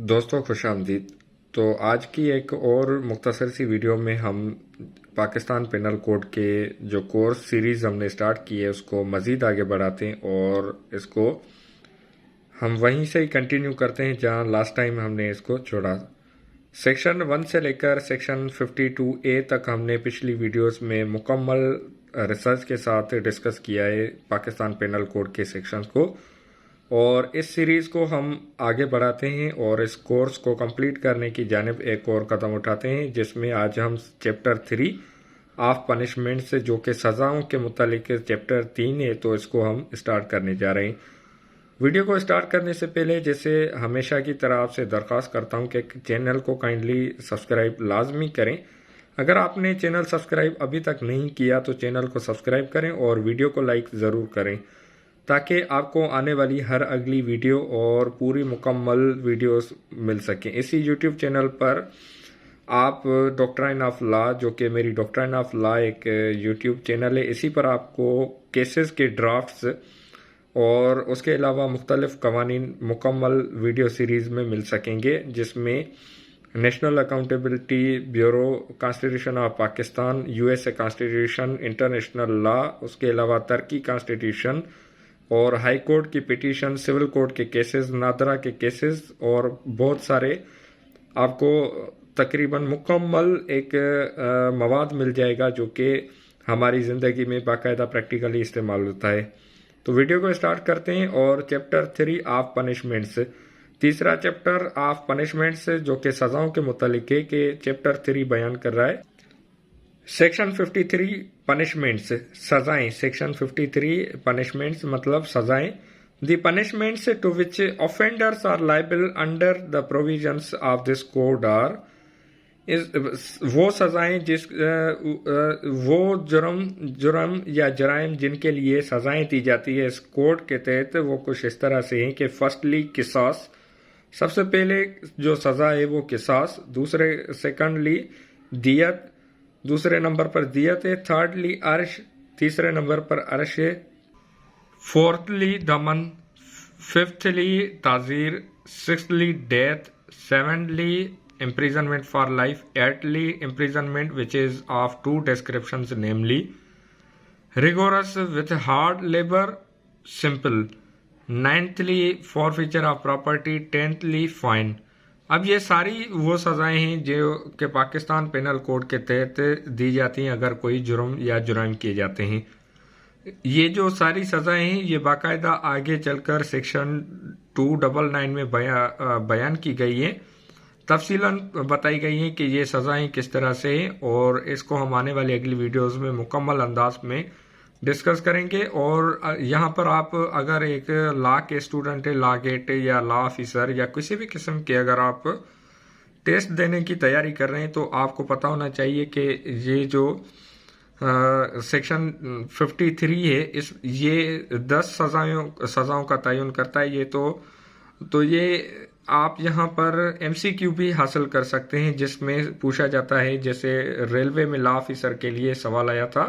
दोस्तों खुश आमदीद। तो आज की एक और मुख्तसर सी वीडियो में हम पाकिस्तान पेनल कोड के जो कोर्स सीरीज़ हमने स्टार्ट की है उसको मज़ीद आगे बढ़ाते हैं और इसको हम वहीं से ही कंटिन्यू करते हैं जहां लास्ट टाइम हमने इसको छोड़ा। सेक्शन 1 से लेकर सेक्शन 52A तक हमने पिछली वीडियोस में मुकम्मल रिसर्च के साथ डिस्कस किया है पाकिस्तान पेनल कोड के सेक्शंस को, और इस सीरीज़ को हम आगे बढ़ाते हैं और इस कोर्स को कंप्लीट करने की जानिब एक और कदम उठाते हैं, जिसमें आज हम चैप्टर 3 ऑफ पनिशमेंट से, जो कि सज़ाओं के मुतालिक चैप्टर 3 है, तो इसको हम स्टार्ट करने जा रहे हैं। वीडियो को स्टार्ट करने से पहले जैसे हमेशा की तरह आपसे दरख्वास्त करता हूं कि चैनल को काइंडली सब्सक्राइब लाजमी करें। अगर आपने चैनल सब्सक्राइब अभी तक नहीं किया तो चैनल को सब्सक्राइब करें और वीडियो को लाइक ज़रूर करें, ताकि आपको आने वाली हर अगली वीडियो और पूरी मुकम्मल वीडियोस मिल सकें। इसी यूट्यूब चैनल पर आप डॉक्ट्राइन ऑफ लॉ, जो कि मेरी डॉक्ट्राइन ऑफ लॉ एक यूट्यूब चैनल है, इसी पर आपको केसेस के ड्राफ्ट्स और उसके अलावा मुख्तलिफ कवानीन मुकम्मल वीडियो सीरीज़ में मिल सकेंगे, जिसमें national accountability bureau, constitution of Pakistan, USA constitution, international law, उसके अलावा तुर्की कॉन्स्टिट्यूशन और हाई कोर्ट की पिटीशन, सिविल कोर्ट के केसेस, नादरा के केसेस और बहुत सारे आपको तकरीबन मुकम्मल एक मवाद मिल जाएगा जो कि हमारी ज़िंदगी में बाकायदा प्रैक्टिकली इस्तेमाल होता है। तो वीडियो को स्टार्ट करते हैं और चैप्टर 3 ऑफ पनिशमेंट्स, तीसरा चैप्टर ऑफ पनिशमेंट्स जो कि सज़ाओं के मुतालिक है, कि चैप्टर 3 बयान कर रहा है सेक्शन 53 पनिशमेंट्स, सजाएं। सेक्शन 53 पनिशमेंट्स मतलब सजाएं। The punishments to which offenders are liable under the provisions of this code are, वो सजाएं जिस वो जुर्म या जराइम जिनके लिए सजाएं दी जाती है इस कोड के तहत, वो कुछ इस तरह से हैं कि फर्स्टली किसास, सबसे पहले जो सजा है वो किसास, दूसरे सेकंडली दियत, दूसरे नंबर पर दियत है, थर्डली अर्श, तीसरे नंबर पर अर्श है, फोर्थली दमन, फिफ्थली ताजीर, sixthly death, seventhly imprisonment for life, eightly imprisonment which is of two descriptions, namely rigorous with hard labor, simple, ninthly forfeiture of property, tenthly fine। अब ये सारी वो सज़ाएं हैं जो कि पाकिस्तान पेनल कोड के तहत दी जाती हैं अगर कोई जुर्म या जुराइम किए जाते हैं। ये जो सारी सज़ाएं हैं ये बाकायदा आगे चलकर सेक्शन 299 में बयान की गई है, तफसीलन बताई गई है कि ये सज़ाएं किस तरह से हैं, और इसको हम आने वाली अगली वीडियोस में मुकम्मल अंदाज में डिस्कस करेंगे। और यहाँ पर आप अगर एक लॉ के स्टूडेंट है, लॉ गेट या लॉ ऑफिसर या किसी भी किस्म के अगर आप टेस्ट देने की तैयारी कर रहे हैं तो आपको पता होना चाहिए कि ये जो सेक्शन 53 है ये 10 सज़ाओं का तयन करता है। ये तो ये आप यहाँ पर MCQ भी हासिल कर सकते हैं, जिसमें पूछा जाता है, जैसे रेलवे में लॉ ऑफिसर के लिए सवाल आया था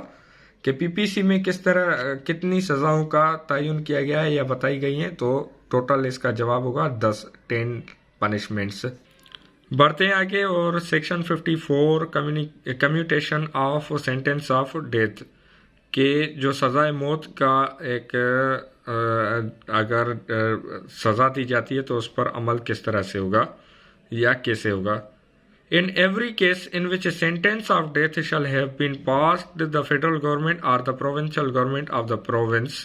कि PPC में किस तरह कितनी सज़ाओं का तयन किया गया है या बताई गई हैं, तो टोटल इसका जवाब होगा 10 पनिशमेंट्स। बढ़ते हैं आगे और section 54 commutation of sentence of death, के जो सज़ाए मौत का एक अगर सज़ा दी जाती है तो उस पर अमल किस तरह से होगा या कैसे होगा। In every case in which a sentence of death shall have been passed the federal government और the provincial government of the province,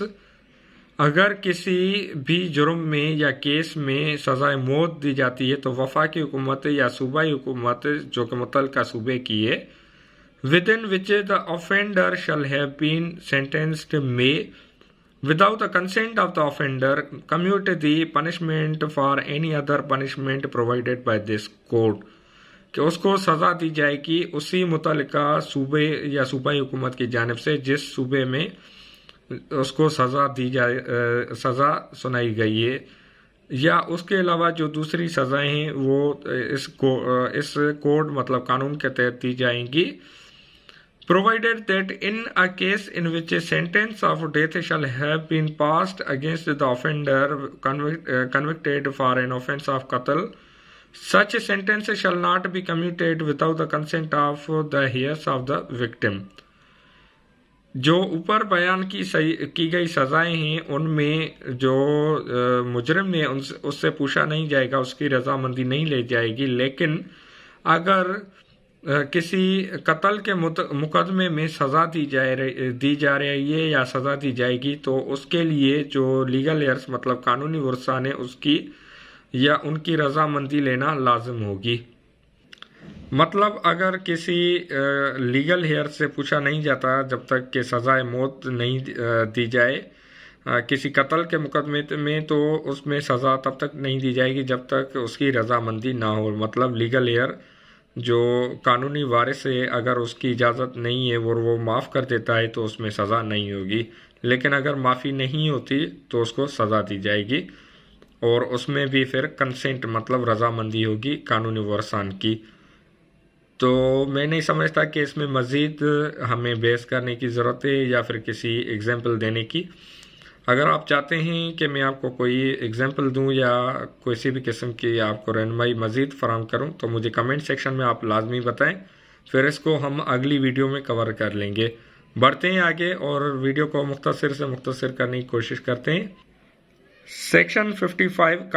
अगर किसी भी जुर्म में या केस में सज़ाए मौत दी जाती है तो वफाकी हुकूमत या सूबाई हुकूमत जो कि मुतल्लिका सूबे की है, within which the offender shall have been sentenced, may, without the consent of the offender, commute the punishment for any other punishment provided by this code, कि उसको सज़ा दी जाएगी उसी मुतल्लिका सूबे या सूबाई हुकूमत की जानिब से जिस सूबे में उसको सज़ा सुनाई गई है, या उसके अलावा जो दूसरी सज़ाएं हैं वो इस कोड मतलब कानून के तहत दी जाएंगी। provided that in a case in which a sentence of death shall have been passed against the offender convicted for an offense of qatl Such a sentence shall not be commuted without the consent of the heirs of the victim. जो ऊपर बयान की गई सज़ाएं हैं उनमें जो मुजरिम ने उससे पूछा नहीं जाएगा, उसकी रजामंदी नहीं ले जाएगी। लेकिन अगर किसी कत्ल के मुकदमे में सज़ा दी जा रही है या सज़ा दी जाएगी तो उसके लिए जो लीगल हेयर्स मतलब कानूनी वर्सा ने उसकी या उनकी रजामंदी लेना लाजिम होगी। मतलब अगर किसी लीगल हेयर से पूछा नहीं जाता जब तक कि सज़ाए मौत नहीं दी जाए किसी कत्ल के मुकदमे में, तो उसमें सज़ा तब तक नहीं दी जाएगी जब तक उसकी रजामंदी ना हो। मतलब लीगल हेयर जो कानूनी वारिस है अगर उसकी इजाज़त नहीं है और वो माफ़ कर देता है तो उसमें सज़ा नहीं होगी। लेकिन अगर माफ़ी नहीं होती तो उसको सज़ा दी जाएगी और उसमें भी फिर कंसेंट मतलब रजामंदी होगी कानूनी वारिसान की। तो मैं नहीं समझता कि इसमें मज़ीद हमें बहस करने की ज़रूरत है या फिर किसी एग्जाम्पल देने की। अगर आप चाहते हैं कि मैं आपको कोई एग्जाम्पल दूं या किसी भी किस्म की आपको रहनुमाई मज़ीद फराहम करूं तो मुझे कमेंट सेक्शन में आप लाजमी बताएं, फिर इसको हम अगली वीडियो में कवर कर लेंगे। बढ़ते हैं आगे और वीडियो को मुख्तसर से मुख्तसर करने की कोशिश करते हैं। Section 55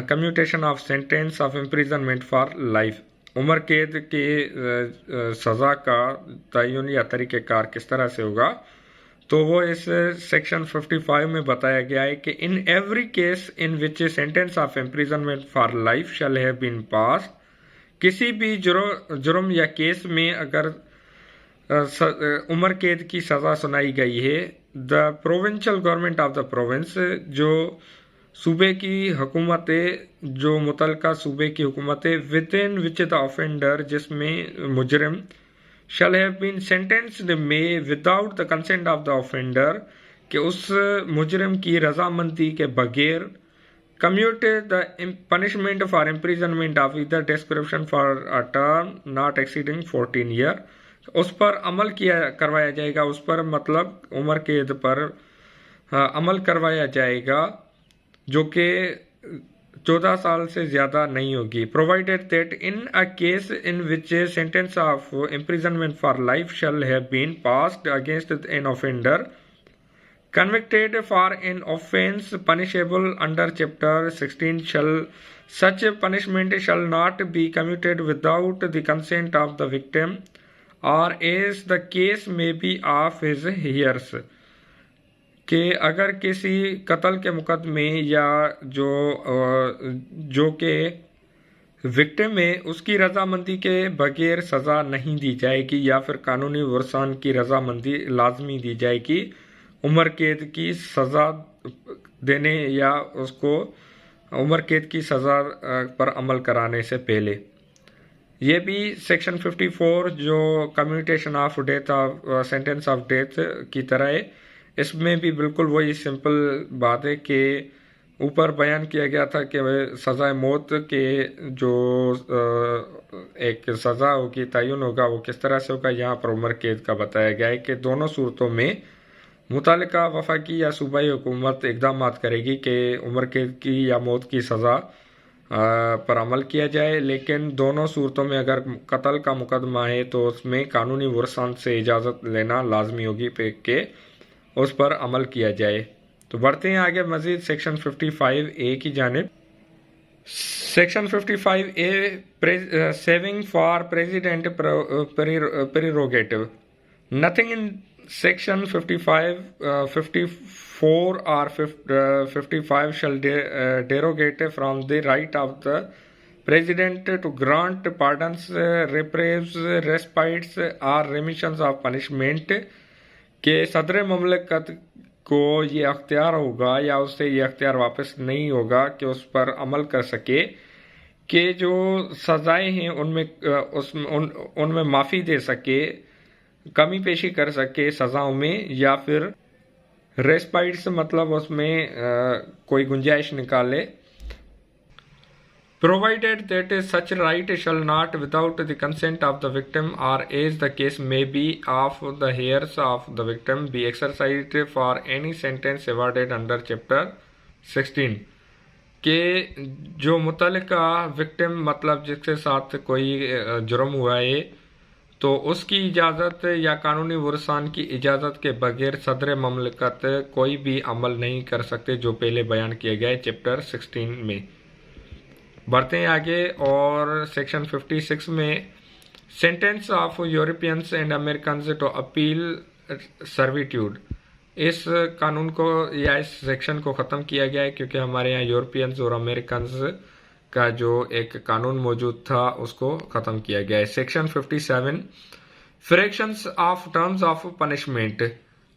commutation of sentence of imprisonment for life. उम्र कैद के सज़ा का तयन या तरीक़ेकार किस तरह से होगा, तो वो इस सेक्शन 55 में बताया गया है कि in every case in which sentence of imprisonment for life shall have been pass, किसी भी जुर्म या केस में अगर उम्र कैद की सज़ा सुनाई गई है, the provincial government of the province, जो सूबे की हुकूमत है, जो मुतलका सूबे की हुकूमत है, with in which the offender, जिसमें मुजरिम, shall have been sentenced में without the consent of the offender, कि उस मुजरिम की रजामंदी के बगैर commute the punishment for imprisonment of either description for a term not exceeding 14 year, उस पर अमल करवाया जाएगा। उस पर मतलब उम्र कैद पर अमल करवाया जाएगा जो कि 14 साल से ज़्यादा नहीं होगी। Provided that in a case in which sentence of imprisonment for life shall have been passed against an offender convicted for an offence punishable under chapter 16 such punishment shall not be commuted without the consent of the victim or as the case may be of his heirs, कि अगर किसी कत्ल के मुकदमे या जो के victim है उसकी रजामंदी के बगैर सज़ा नहीं दी जाएगी या फिर कानूनी वर्सान की रजामंदी लाजमी दी जाएगी उम्र कैद की सज़ा देने या उसको उम्र कैद की सज़ा पर अमल कराने से पहले। ये भी सेक्शन 54 जो commutation of death of sentence of death की तरह है, इसमें भी बिल्कुल वही सिंपल बात है कि ऊपर बयान किया गया था कि सज़ाए मौत के जो एक सज़ा होगी तयन होगा वो किस तरह से होगा। यहाँ पर उम्र कैद का बताया गया है कि दोनों सूरतों में मुतालिका वफाकी या सूबाई हुकूमत इकदाम करेगी कि उम्र कैद की या मौत की सज़ा पर अमल किया जाए। लेकिन दोनों सूरतों में अगर कत्ल का मुकदमा है तो उसमें कानूनी वर्सान से इजाज़त लेना लाजमी होगी कि उस पर अमल किया जाए। तो बढ़ते हैं आगे मजीद सेक्शन 55A की जानिब। Section 55A saving for president prerogative. Nothing in Section 55, 54 or 55 shall derogate from the right of the President to grant pardons, reprieves, respites or remissions of punishment, के सदर ममलकत को ये अख्तियार होगा या उससे ये अख्तियार वापस नहीं होगा कि उस पर अमल कर सके कि जो सज़ाएं हैं उनमें माफ़ी दे सके, कमी पेशी कर सके सज़ाओं में, या फिर रेस्पाइट्स मतलब उसमें कोई गुंजाइश निकाले। Provided that such right shall not without the consent of the victim और as the case may be of the heirs of the victim be exercised for any sentence awarded under chapter 16। कि जो मुतल्लिका victim मतलब जिसके साथ कोई जुर्म हुआ है तो उसकी इजाज़त या कानूनी वरसान की इजाज़त के बगैर सदर ममलकत कोई भी अमल नहीं कर सकते, जो पहले बयान किया गया है चैप्टर 16 में। बढ़ते हैं आगे और सेक्शन 56 में sentence of Europeans and American to appeal servitude. इस कानून को या इस सेक्शन को ख़त्म किया गया है क्योंकि हमारे यहाँ यूरोपियंस और अमेरिकन्स का जो एक कानून मौजूद था उसको ख़त्म किया गया है। Section 57 fractions of terms of punishment.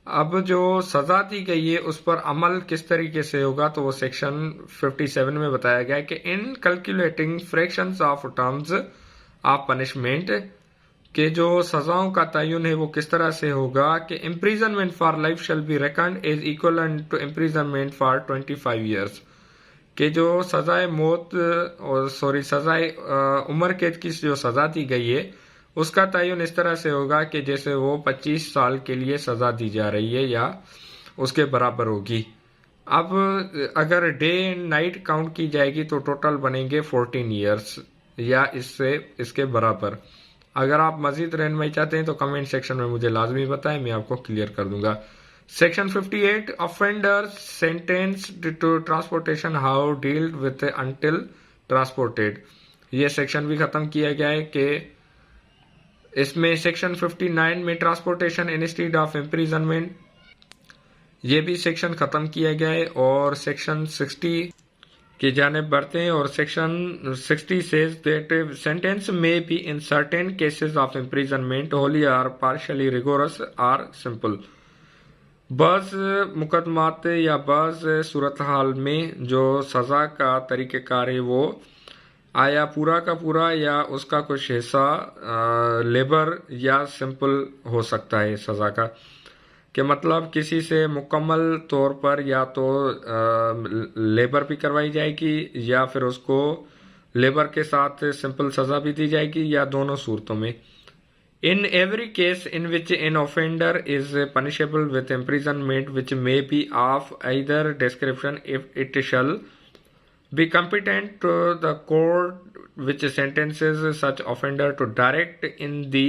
अब जो सज़ा दी गई है उस पर अमल किस तरीके से होगा तो वो सेक्शन 57 में बताया गया है कि इन calculating fractions of terms of punishment के जो सजाओं का तयन है वो किस तरह से होगा कि imprisonment for life shall be reckoned as equivalent to imprisonment for 25 years. कि जो सजाए मौत और सजाए उम्र कैद की जो सजा दी गई है उसका तयन इस तरह से होगा कि जैसे वो 25 साल के लिए सजा दी जा रही है या उसके बराबर होगी। अब अगर डे एंड नाइट काउंट की जाएगी तो टोटल बनेंगे 14 ईयर्स या इसके बराबर। अगर आप मजीद रहनुमाई चाहते हैं तो कमेंट सेक्शन में मुझे लाजमी बताएं, मैं आपको क्लियर कर दूंगा। Section 58 offenders sentenced to transportation how dealt with until transported. ये सेक्शन भी खत्म किया गया है कि इसमें सेक्शन 59 में ट्रांसपोर्टेशन इंस्टीड ऑफ इम्प्रिजनमेंट ये भी सेक्शन खत्म किया गया है और सेक्शन 60 की जानिब बढ़ते हैं और section 60 says that sentence may be in certain cases of imprisonment wholly or partially rigorous or simple। बाज़ मुकदमात या बाज़ सूरत हाल में जो सज़ा का तरीक़ेकार है वो आया पूरा का पूरा या उसका कुछ हिस्सा लेबर या सिंपल हो सकता है सज़ा का, कि मतलब किसी से मुकम्मल तौर पर या तो लेबर भी करवाई जाएगी या फिर उसको लेबर के साथ सिंपल सज़ा भी दी जाएगी या दोनों सूरतों में। In every case in which N offender is punishable with imprisonment which may be of either description if it shall be competent to the court which sentences such offender to direct in the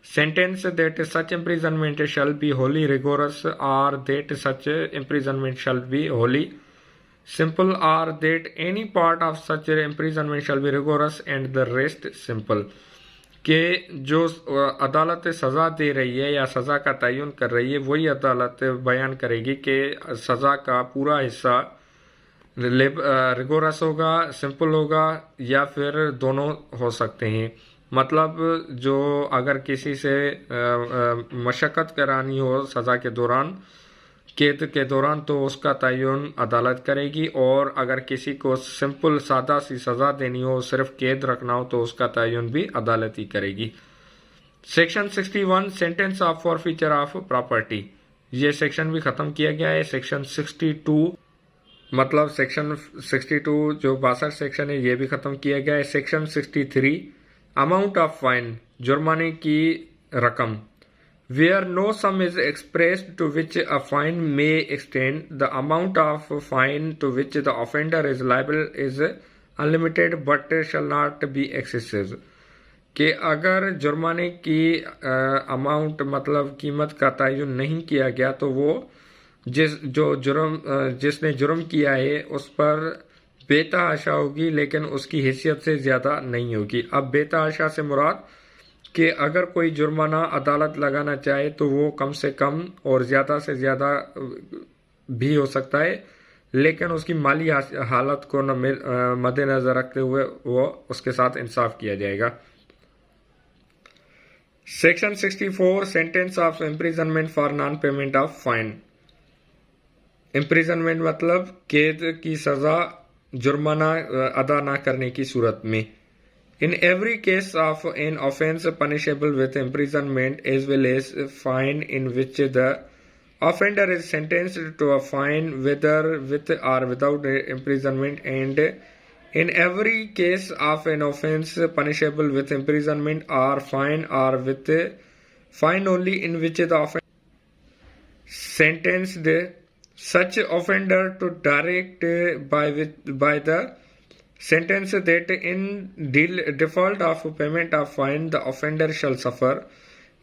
sentence that such imprisonment shall be wholly rigorous or that such imprisonment shall be wholly simple or that any part of such imprisonment shall be rigorous and the rest simple। कि जो अदालत सज़ा दे रही है या सज़ा का तयन कर रही है वही अदालत बयान करेगी कि सज़ा का पूरा हिस्सा रिगोरस होगा, सिंपल होगा या फिर दोनों हो सकते हैं। मतलब जो अगर किसी से मशक्क़त करानी हो सज़ा के दौरान कैद के दौरान तो उसका तयन अदालत करेगी और अगर किसी को सिंपल सादा सी सज़ा देनी हो सिर्फ कैद रखना हो तो उसका तयन भी अदालत ही करेगी। Section 61 sentence of forfeiture of property, ये सेक्शन भी ख़त्म किया गया है। सेक्शन 62 मतलब सेक्शन 62 जो 62 सेक्शन है ये भी ख़त्म किया गया है। सेक्शन 63 अमाउंट ऑफ फाइन, जुर्माने की रकम, where no sum is expressed to which a fine may extend the amount of fine to which the offender is liable is unlimited but shall not be excessive. कि अगर जुर्माने की amount मतलब कीमत का तयन नहीं किया गया तो वो जिसने जुर्म किया है उस पर बेतहाशा होगी लेकिन उसकी हैसियत से ज़्यादा नहीं होगी। अब बेतहाशा से मुराद कि अगर कोई जुर्माना अदालत लगाना चाहे तो वो कम से कम और ज़्यादा से ज़्यादा भी हो सकता है लेकिन उसकी माली हालत को मद्देनज़र रखते हुए वो उसके साथ इंसाफ किया जाएगा। Section 64 sentence of imprisonment for non payment of fine. Imprisonment मतलब कैद की सज़ा जुर्माना अदा ना करने की सूरत में। In every case of an offence punishable with imprisonment as well as fine in which the offender is sentenced to a fine whether with और without imprisonment and in every case of an offence punishable with imprisonment और with fine only in which the offence sentenced such offender to direct by the sentence that in default of payment of fine the offender shall suffer,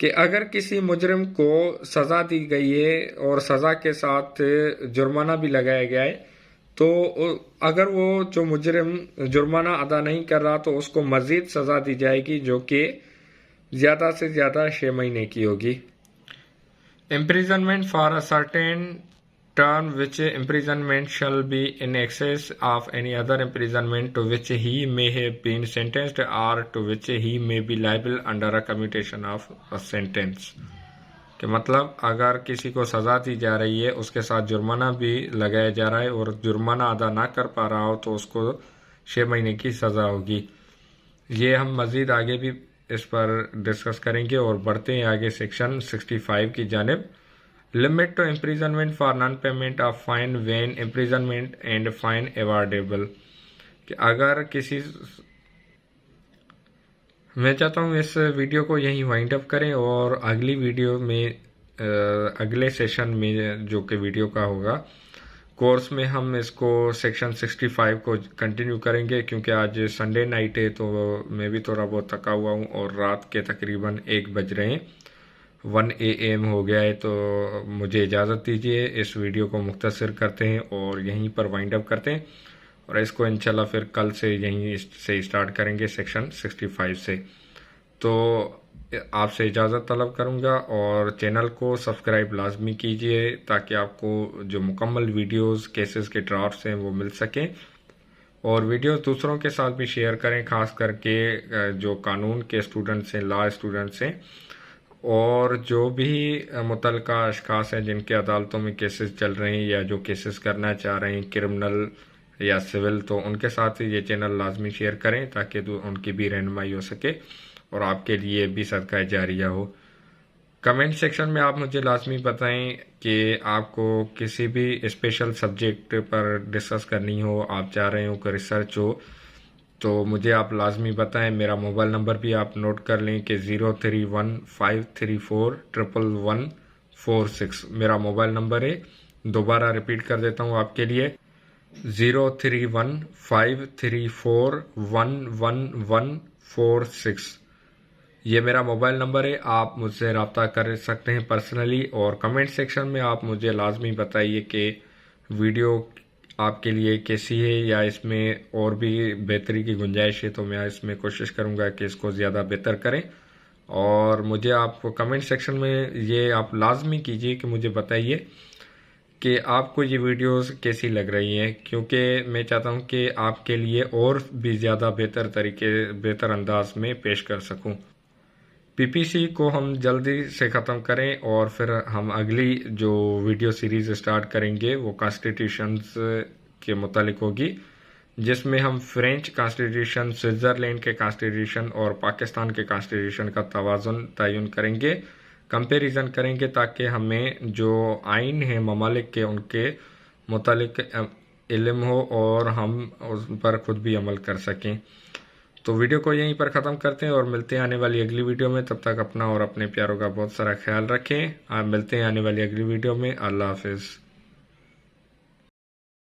कि अगर किसी मुजरिम को सज़ा दी गई है और सज़ा के साथ जुर्माना भी लगाया गया है, तो अगर वो जो मुजरिम जुर्माना अदा नहीं कर रहा तो उसको मज़ीद सज़ा दी जाएगी, जो कि ज़्यादा से ज़्यादा 6 महीने की होगी। Imprisonment for a certain term which imprisonment shall be in excess of any other imprisonment to which he may have been sentenced or to which he may be liable under a commutation of a sentence। कि मतलब अगर किसी को सज़ा दी जा रही है उसके साथ जुर्माना भी लगाया जा रहा है और जुर्माना अदा ना कर पा रहा हो तो उसको 6 महीने की सज़ा होगी। ये हम मज़ीद आगे भी इस पर डिस्कस करेंगे और बढ़ते हैं आगे सेक्शन 65 की जानिब। Limit to imprisonment for non payment of fine when imprisonment and fine awardable, कि अगर किसी, मैं चाहता हूँ इस वीडियो को यहीं वाइंड अप करें और अगली वीडियो में अगले सेशन में जो कि वीडियो का होगा कोर्स में हम इसको सेक्शन 65 को कंटिन्यू करेंगे, क्योंकि आज संडे नाइट है तो मैं भी थोड़ा बहुत थका हुआ हूँ और रात के तकरीबन 1 बज रहे हैं, 1 AM हो गया है। तो मुझे इजाज़त दीजिए, इस वीडियो को मुख्तसर करते हैं और यहीं पर वाइंड अप करते हैं और इसको इंशाल्लाह फिर कल से यहीं से स्टार्ट करेंगे सेक्शन 65 से। तो आपसे इजाज़त तलब करूँगा और चैनल को सब्सक्राइब लाजमी कीजिए ताकि आपको जो मुकम्मल वीडियोस केसेस के ड्राफ्ट्स हैं वो मिल सकें, और वीडियोस दूसरों के साथ भी शेयर करें, ख़ास करके जो कानून के स्टूडेंट्स हैं, लॉ स्टूडेंट्स हैं, और जो भी मुतल्लिका अशखास हैं जिनके अदालतों में केसेस चल रहे हैं या जो केसेस करना चाह रहे हैं क्रिमिनल या सिविल, तो उनके साथ ये चैनल लाजमी शेयर करें ताकि उनकी भी रहनुमाई हो सके और आपके लिए भी सदका जारिया हो। कमेंट सेक्शन में आप मुझे लाजमी बताएं कि आपको किसी भी स्पेशल सब्जेक्ट पर डिस्कस करनी हो, आप चाह रहे हो कि रिसर्च हो, तो मुझे आप लाजमी बताएं। मेरा मोबाइल नंबर भी आप नोट कर लें कि 0315341146 मेरा मोबाइल नंबर है। दोबारा रिपीट कर देता हूँ आपके लिए, 0315341146 ये मेरा मोबाइल नंबर है। आप मुझसे रब्ता कर सकते हैं पर्सनली, और कमेंट सेक्शन में आप मुझे लाजमी बताइए कि वीडियो आपके लिए कैसी है या इसमें और भी बेहतरी की गुंजाइश है, तो मैं इसमें कोशिश करूंगा कि इसको ज़्यादा बेहतर करें। और मुझे आप कमेंट सेक्शन में ये आप लाजमी कीजिए कि मुझे बताइए कि आपको ये वीडियोस कैसी लग रही हैं, क्योंकि मैं चाहता हूं कि आपके लिए और भी ज़्यादा बेहतर अंदाज में पेश कर सकूं। पीपीसी को हम जल्दी से ख़त्म करें और फिर हम अगली जो वीडियो सीरीज़ स्टार्ट करेंगे वो कॉन्स्टिट्यूशंस के मुतालिक होगी, जिसमें हम फ्रेंच कॉन्स्टिट्यूशन, स्विट्ज़रलैंड के कॉन्स्टिट्यूशन और पाकिस्तान के कॉन्स्टिट्यूशन का तवाज़ुन तयन करेंगे, कंपैरिजन करेंगे, ताकि हमें जो आइन है ममालिक के उनके मुतालिक इल्म हो और हम उस पर खुद भी अमल कर सकें। तो वीडियो को यहीं पर ख़त्म करते हैं और मिलते हैं आने वाली अगली वीडियो में। तब तक अपना और अपने प्यारों का बहुत सारा ख्याल रखें। आप मिलते हैं आने वाली अगली वीडियो में। अल्लाह हाफिज़।